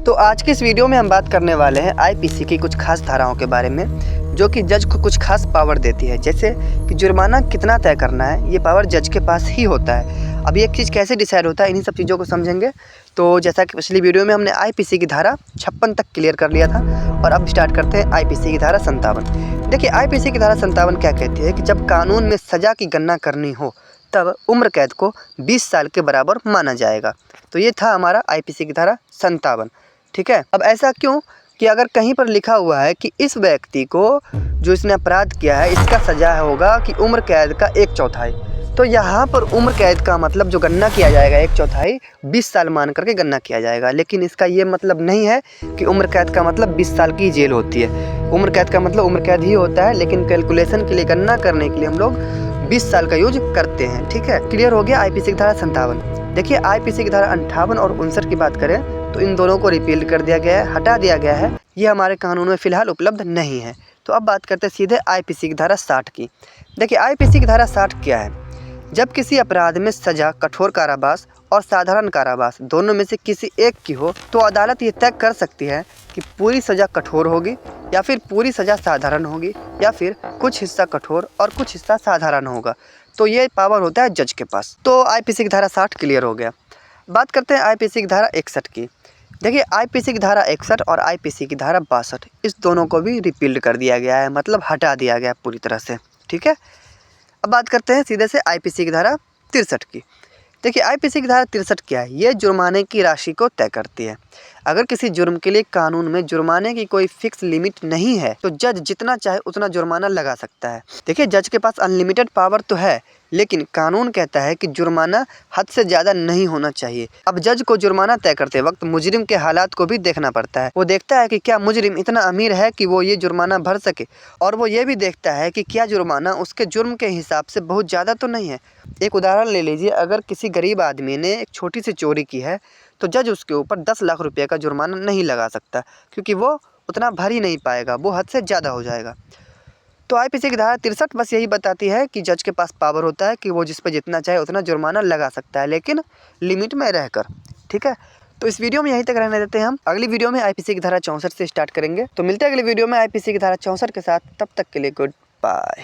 तो आज की इस वीडियो में हम बात करने वाले हैं आईपीसी की कुछ खास धाराओं के बारे में जो कि जज को कुछ खास पावर देती है। जैसे कि जुर्माना कितना तय करना है, ये पावर जज के पास ही होता है। अब ये एक चीज़ कैसे डिसाइड होता है, इन्हीं सब चीज़ों को समझेंगे। तो जैसा कि पिछली वीडियो में हमने आईपीसी की धारा 56 तक क्लियर कर लिया था और अब स्टार्ट करते हैं आईपीसी की धारा 57। देखिए, आईपीसी की धारा 57 क्या कहती है कि जब कानून में सज़ा की गणना करनी हो तब उम्र कैद को 20 साल के बराबर माना जाएगा। तो ये था हमारा आईपीसी की धारा 57। ठीक है। अब ऐसा क्यों कि अगर कहीं पर लिखा हुआ है कि इस व्यक्ति को जो इसने अपराध किया है इसका सज़ा होगा कि उम्र कैद का 1/4, तो यहाँ पर उम्र कैद का मतलब जो गणना किया जाएगा 1/4 20 साल मान करके गणना किया जाएगा। लेकिन इसका ये मतलब नहीं है कि उम्र कैद का मतलब 20 साल की जेल होती है। उम्र कैद का मतलब उम्र कैद ही होता है, लेकिन कैलकुलेशन के लिए, गणना करने के लिए हम लोग 20 साल का यूज करते हैं। ठीक है, क्लियर हो गया आईपीसी की धारा 57। देखिए, आईपीसी की धारा 58 और 59 की बात करें तो इन दोनों को रिपील कर दिया गया है, हटा दिया गया है। ये हमारे कानून में फ़िलहाल उपलब्ध नहीं है। तो अब बात करते हैं सीधे आईपीसी की धारा 60 की। देखिए, आईपीसी की धारा 60 क्या है? जब किसी अपराध में सज़ा कठोर कारावास और साधारण कारावास दोनों में से किसी एक की हो तो अदालत ये तय कर सकती है कि पूरी सज़ा कठोर होगी या फिर पूरी सज़ा साधारण होगी या फिर कुछ हिस्सा कठोर और कुछ हिस्सा साधारण होगा। तो ये पावर होता है जज के पास। तो आईपीसी की धारा 60 क्लियर हो गया। बात करते हैं आईपीसी की धारा 61 की। देखिए, आईपीसी की धारा 61 और आईपीसी की धारा 62 इस दोनों को भी रिपील्ड कर दिया गया है, मतलब हटा दिया गया पूरी तरह से। ठीक है। अब बात करते हैं सीधे से आईपीसी की धारा 63 की। देखिए, आईपीसी की धारा 63 क्या है? ये जुर्माने की राशि को तय करती है। अगर किसी जुर्म के लिए कानून में जुर्माने की कोई फिक्स लिमिट नहीं है तो जज जितना चाहे उतना जुर्माना लगा सकता है। देखिए, जज के पास अनलिमिटेड पावर तो है, लेकिन कानून कहता है कि जुर्माना हद से ज़्यादा नहीं होना चाहिए। अब जज को जुर्माना तय करते वक्त मुजरिम के हालात को भी देखना पड़ता है। वो देखता है कि क्या मुजरिम इतना अमीर है कि वो ये जुर्माना भर सके, और वो ये भी देखता है कि क्या जुर्माना उसके जुर्म के हिसाब से बहुत ज़्यादा तो नहीं है। एक उदाहरण ले लीजिए, अगर किसी गरीब आदमी ने एक छोटी सी चोरी की है तो जज उसके ऊपर 10 लाख रुपये का जुर्माना नहीं लगा सकता, क्योंकि वो उतना भर ही नहीं पाएगा, वो हद से ज़्यादा हो जाएगा। तो आईपीसी की धारा 63 बस यही बताती है कि जज के पास पावर होता है कि वो जिस पे जितना चाहे उतना जुर्माना लगा सकता है, लेकिन लिमिट में रहकर। ठीक है। तो इस वीडियो में यहीं तक रहने देते हैं हम। अगली वीडियो में आईपीसी की धारा 64 से स्टार्ट करेंगे। तो मिलते हैं अगली वीडियो में आईपीसी की धारा 64 के साथ। तब तक के लिए गुड बाय।